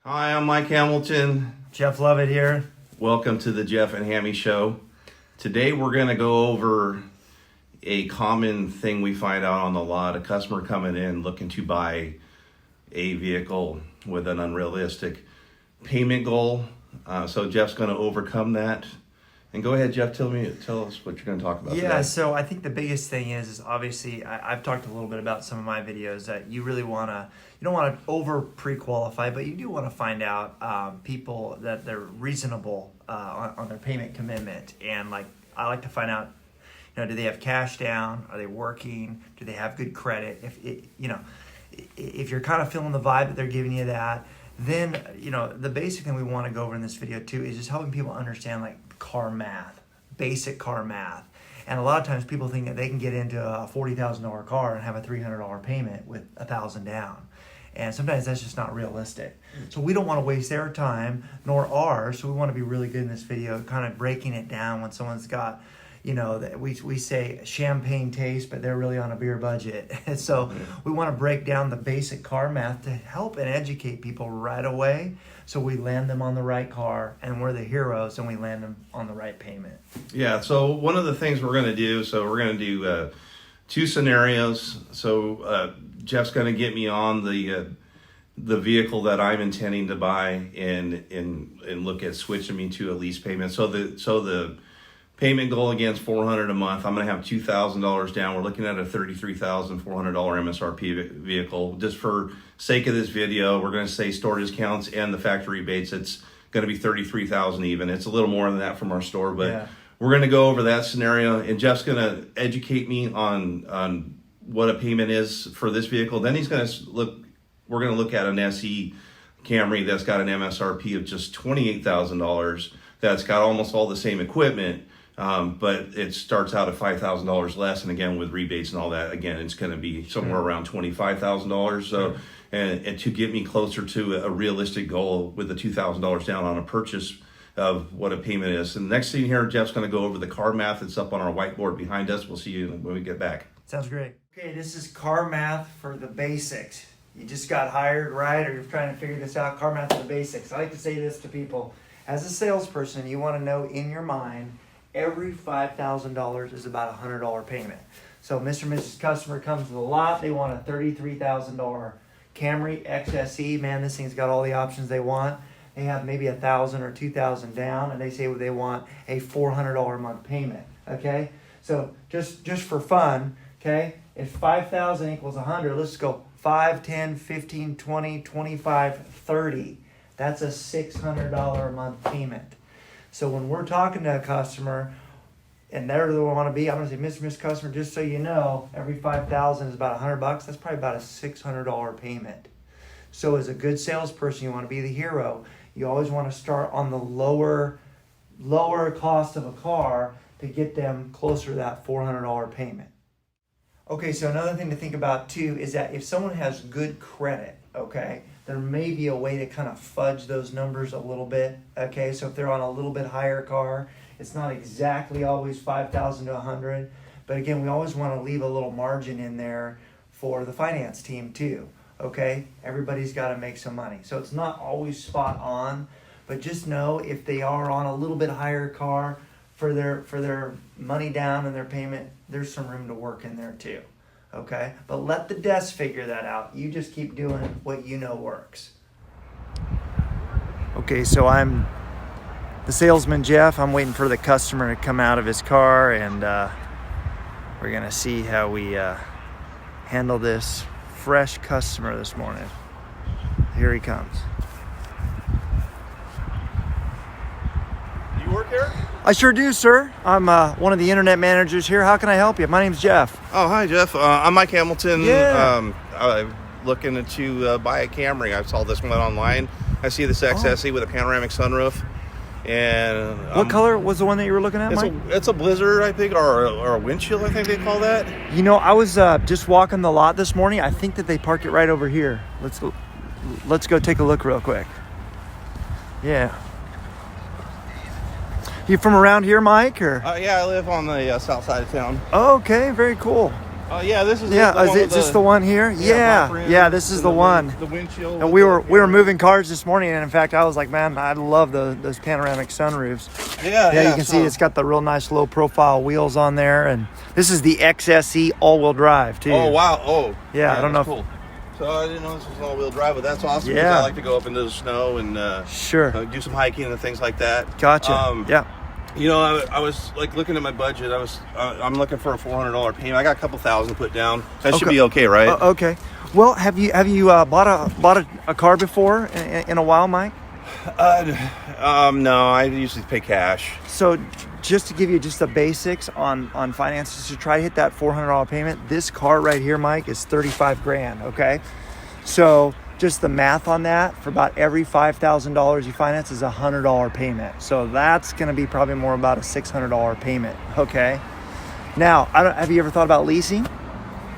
Hi, I'm Mike Hamilton. Jeff Lovett here. Welcome to the Jeff and Hammy Show. Today we're going to go over a common thing we find out on the lot. A customer coming in looking to buy a vehicle with an unrealistic payment goal. So Jeff's going to overcome that. And go ahead, Jeff, tell us what you're going to talk about today. So I think the biggest thing is obviously I've talked a little bit about some of my videos that you really you don't want to over pre-qualify, but you do want to find out people that they're reasonable on their payment commitment. And I like to find out, do they have cash down? Are they working? Do they have good credit? If you're kind of feeling the vibe that they're giving you that, then the basic thing we want to go over in this video too is just helping people understand car math, basic car math. And a lot of times people think that they can get into a $40,000 car and have a $300 payment with $1,000 down. And sometimes that's just not realistic. So we don't want to waste their time nor ours. So we want to be really good in this video, kind of breaking it down when someone's got, that we say champagne taste, but they're really on a beer budget. And so we want to break down the basic car math to help and educate people right away. So we land them on the right car, and we're the heroes, and we land them on the right payment. Yeah, so one of the things we're going to do, two scenarios. So Jeff's going to get me on the vehicle that I'm intending to buy and look at switching me to a lease payment. So the payment goal again is $400 a month. I'm going to have $2,000 down. We're looking at a $33,400 MSRP vehicle. Just for sake of this video, we're going to say store discounts and the factory rebates. It's going to be $33,000 even. It's a little more than that from our store, but we're going to go over that scenario. And Jeff's going to educate me on what a payment is for this vehicle. Then he's going to we're going to look at an SE Camry that's got an MSRP of just $28,000. That's got almost all the same equipment. But it starts out at $5,000 less, and again with rebates and all that, again it's going to be somewhere around $25,000. So, and to get me closer to a realistic goal with the $2,000 down on a purchase of what a payment is. And the next thing here, Jeff's going to go over the car math. It's up on our whiteboard behind us. We'll see you when we get back. Sounds great. Okay, this is car math for the basics. You just got hired, right? Or you're trying to figure this out. Car math for the basics. I like to say this to people. As a salesperson, you want to know in your mind every $5,000 is about a $100 payment. So Mr. and Mrs. Customer comes to the lot. They want a $33,000 Camry XSE. Man, this thing's got all the options they want. They have maybe $1,000 or $2,000 down, and they say they want a $400 a month payment. Okay, so just for fun, okay, if 5,000 equals 100, let's go 5, 10, 15, 20, 25, 30. That's a $600 a month payment. So when we're talking to a customer and they're the one want to be, I'm going to say, Mr. Customer, just so you know, every 5,000 is about $100. That's probably about a $600 payment. So as a good salesperson, you want to be the hero. You always want to start on the lower cost of a car to get them closer to that $400 payment. Okay, so another thing to think about too is that if someone has good credit, okay, there may be a way to kind of fudge those numbers a little bit. Okay, so if they're on a little bit higher car, it's not exactly always 5,000 to 100. But again, we always want to leave a little margin in there for the finance team too. Okay, everybody's got to make some money, so it's not always spot on. But just know if they are on a little bit higher car for their money down and their payment, there's some room to work in there too. Okay, but let the desk figure that out. You just keep doing what you know works. Okay, so I'm the salesman, Jeff. I'm waiting for the customer to come out of his car, and we're gonna see how we handle this fresh customer this morning. Here he comes. Do you work here? I sure do, sir. I'm one of the internet managers here. How can I help you? My name's Jeff. Oh, hi, Jeff. I'm Mike Hamilton. Yeah. I'm looking to buy a Camry. I saw this one online. I see this XSE with a panoramic sunroof. And what color was the one that you were looking at, Mike? It's a Blizzard, I think, or a windshield, I think they call that. You know, I was just walking the lot this morning. I think that they parked it right over here. Let's go take a look real quick. Yeah. You from around here, Mike? Or Yeah, I live on the south side of town. okay, very cool. Yeah, this is Is this the one here? Yeah, this is the one. The windshield. And we were moving cars this morning, and in fact, I was like, man, I love those panoramic sunroofs. Yeah, you can see it's got the real nice low profile wheels on there, and this is the XSE all-wheel drive too. Oh wow! Oh yeah, I don't know. Cool. So I didn't know this was all-wheel drive, but that's awesome. Yeah, I like to go up into the snow and do some hiking and things like that. Gotcha. Yeah. You know, I was like looking at my budget. I'm looking for a $400 payment. I got a couple thousand put down. That should be okay, right? Okay. Well, have you bought a car before in a while, Mike? No, I usually pay cash. So, just to give you just the basics on finances to try to hit that $400 payment, this car right here, Mike, is 35 grand. Okay, so just the math on that, for about every $5,000 you finance is a $100 payment. So that's going to be probably more about a $600 payment. Okay. Now, have you ever thought about leasing?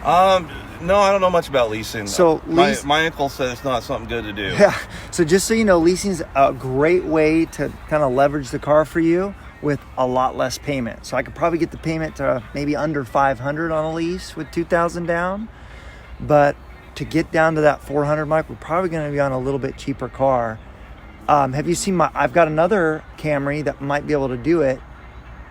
No, I don't know much about leasing. So my uncle said it's not something good to do. Yeah. So just so you know, leasing's a great way to kind of leverage the car for you with a lot less payment. So I could probably get the payment to maybe under $500 on a lease with $2,000 down, but to get down to that 400, Mike, we're probably going to be on a little bit cheaper car. Have you seen I've got another Camry that might be able to do it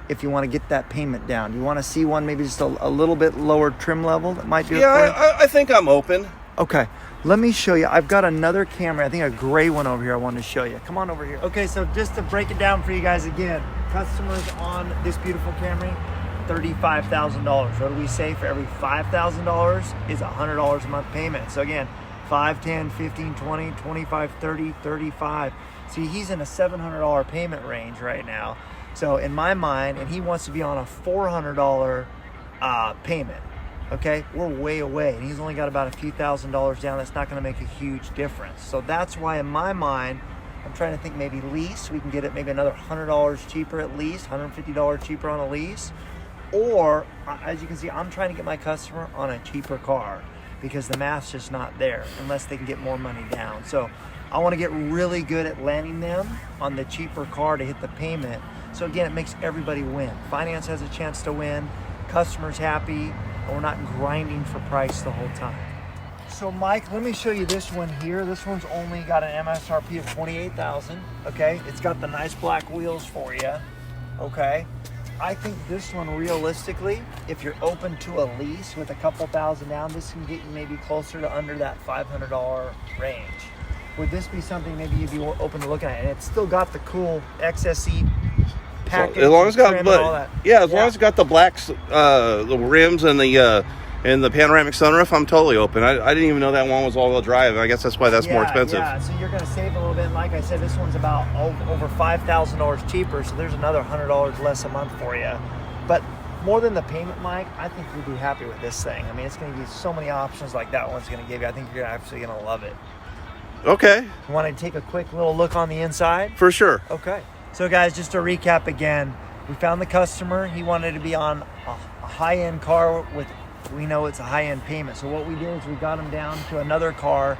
if you want to get that payment down. Do you want to see one maybe just a little bit lower trim level that might do it for you? Yeah, I think I'm open. Okay, let me show you. I've got another Camry, I think a gray one over here I wanted to show you. Come on over here. Okay, so just to break it down for you guys again, customers on this beautiful Camry, $35,000. What do we say? For every $5,000 is $100 a month payment. So again, 5, 10, 15, 20, 25, 30, 35. See, he's in a $700 payment range right now. So in my mind, and he wants to be on a $400 payment. Okay, we're way away, and he's only got about a few $1,000s down. That's not going to make a huge difference. So that's why in my mind, I'm trying to think maybe lease. We can get it maybe another $100 cheaper at least, $150 cheaper on a lease. Or, as you can see, I'm trying to get my customer on a cheaper car because the math's just not there unless they can get more money down. So I want to get really good at landing them on the cheaper car to hit the payment. So again, it makes everybody win. Finance has a chance to win, customers happy, and we're not grinding for price the whole time. So Mike, let me show you this one here. This one's only got an MSRP of $28,000, okay? It's got the nice black wheels for you, okay? I think this one, realistically, if you're open to a lease with a couple thousand down, this can get you maybe closer to under that $500 range. Would this be something maybe you'd be open to looking at? And it's still got the cool XSE package, so as long as it's got, and all that. As long as it's got the blacks, the rims and the panoramic sunroof, I'm totally open. I didn't even know that one was all-wheel drive. I guess that's why that's more expensive. Yeah, so you're going to save a little bit. And like I said, this one's about over $5,000 cheaper, so there's another $100 less a month for you. But more than the payment, Mike, I think you'd be happy with this thing. I mean, it's going to give you so many options like that one's going to give you. I think you're actually going to love it. Okay. You want to take a quick little look on the inside? For sure. Okay. So guys, just to recap again, we found the customer. He wanted to be on a high-end car with, we know it's a high-end payment. So what we did is we got him down to another car,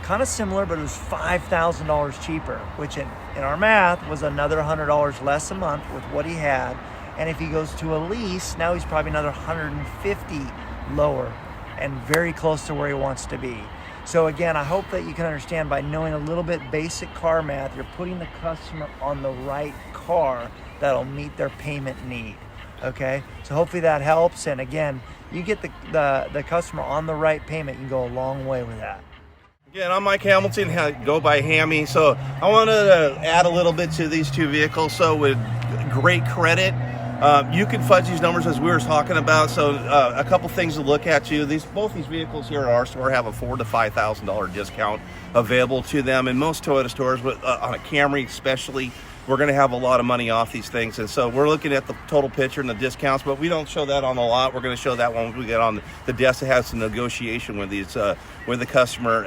kind of similar, but it was $5,000 cheaper, which in our math was another $100 less a month with what he had. And if he goes to a lease, now he's probably another $150 lower and very close to where he wants to be. So again, I hope that you can understand by knowing a little bit basic car math, you're putting the customer on the right car that'll meet their payment need. Okay, so hopefully that helps. And again, you get the customer on the right payment, you can go a long way with that. Again, I'm Mike Hamilton, go by Hammy. So I wanted to add a little bit to these two vehicles. So with great credit, you can fudge these numbers as we were talking about. So a couple things to look at too. Both these vehicles here at our store have a $4,000 to $5,000 discount available to them. In most Toyota stores, on a Camry especially, we're going to have a lot of money off these things. And so we're looking at the total picture and the discounts, but we don't show that on the lot. We're going to show that when we get on the desk that has some negotiation with these with the customer.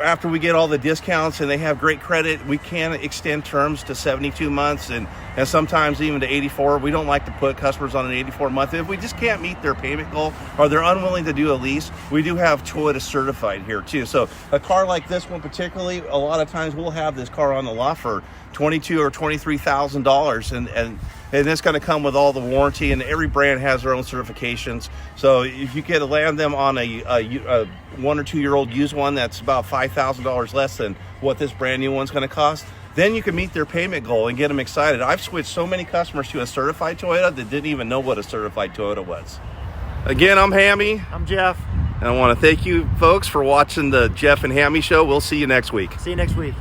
after we get all the discounts and they have great credit, we can extend terms to 72 months and sometimes even to 84. We don't like to put customers on an 84 month. If we just can't meet their payment goal or they're unwilling to do a lease, we do have Toyota certified here too. So a car like this one particularly, a lot of times we'll have this car on the lot for $22,000 or $23,000, and it's going to come with all the warranty, and every brand has their own certifications. So if you could land them on a 1 or 2 year old used one that's about $5,000 less than what this brand new one's going to cost, then you can meet their payment goal and get them excited. I've switched so many customers to a certified Toyota that didn't even know what a certified Toyota was. Again, I'm Hammy. I'm Jeff. And I want to thank you folks for watching the Jeff and Hammy show. We'll see you next week. See you next week.